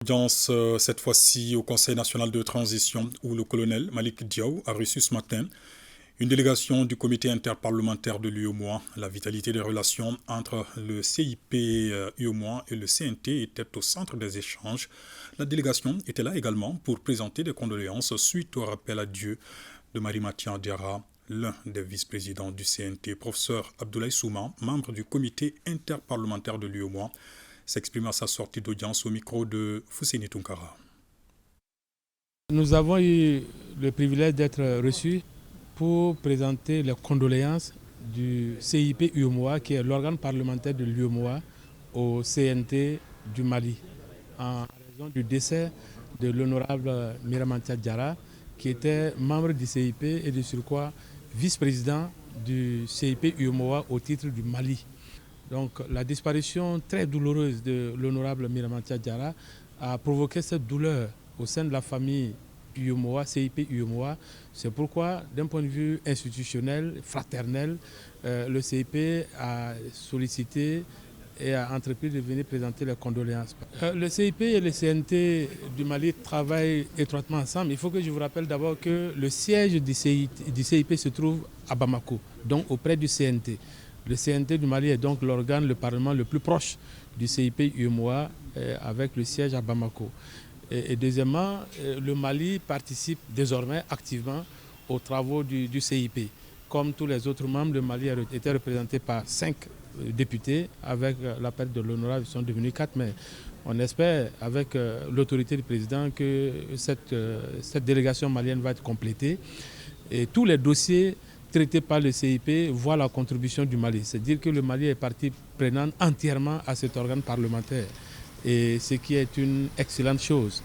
audience cette fois-ci au Conseil national de transition où le colonel Malick Diaw a reçu ce matin une délégation du comité interparlementaire de l'UEMOA. La vitalité des relations entre le CIP UEMOA et le CNT était au centre des échanges. La délégation était là également pour présenter des condoléances suite au rappel à Dieu de Marie-Mathieu Diarra, l'un des vice-présidents du CNT. Professeur Abdoulaye Souma, membre du comité interparlementaire de l'UEMOA, s'exprime à sa sortie d'audience au micro de Fousséni Tounkara. Nous avons eu le privilège d'être reçus pour présenter les condoléances du CIP UEMOA, qui est l'organe parlementaire de l'UEMOA, au CNT du Mali, en raison du décès de l'honorable Marie-Mathieu Diarra, qui était membre du CIP et de surcroît vice-président du CIP UEMOA au titre du Mali. Donc la disparition très douloureuse de l'honorable Marie-Mathieu Diarra a provoqué cette douleur au sein de la famille UEMOA, CIP UEMOA. C'est pourquoi, d'un point de vue institutionnel, fraternel, le CIP a sollicité et a entrepris de venir présenter les condoléances. Le CIP et le CNT du Mali travaillent étroitement ensemble. Il faut que je vous rappelle d'abord que le siège du CIP se trouve à Bamako, donc auprès du CNT. Le CNT du Mali est donc l'organe, le parlement le plus proche du CIP UEMOA avec le siège à Bamako. Et deuxièmement, le Mali participe désormais activement aux travaux du CIP. Comme tous les autres membres, le Mali était représenté par 5 députés. Avec la perte de l'honorable, ils sont devenus 4. Mais on espère, avec l'autorité du président, que cette délégation malienne va être complétée. Et tous les dossiers traités par le CIP voient la contribution du Mali. C'est-à-dire que le Mali est partie prenante entièrement à cet organe parlementaire. Et ce qui est une excellente chose.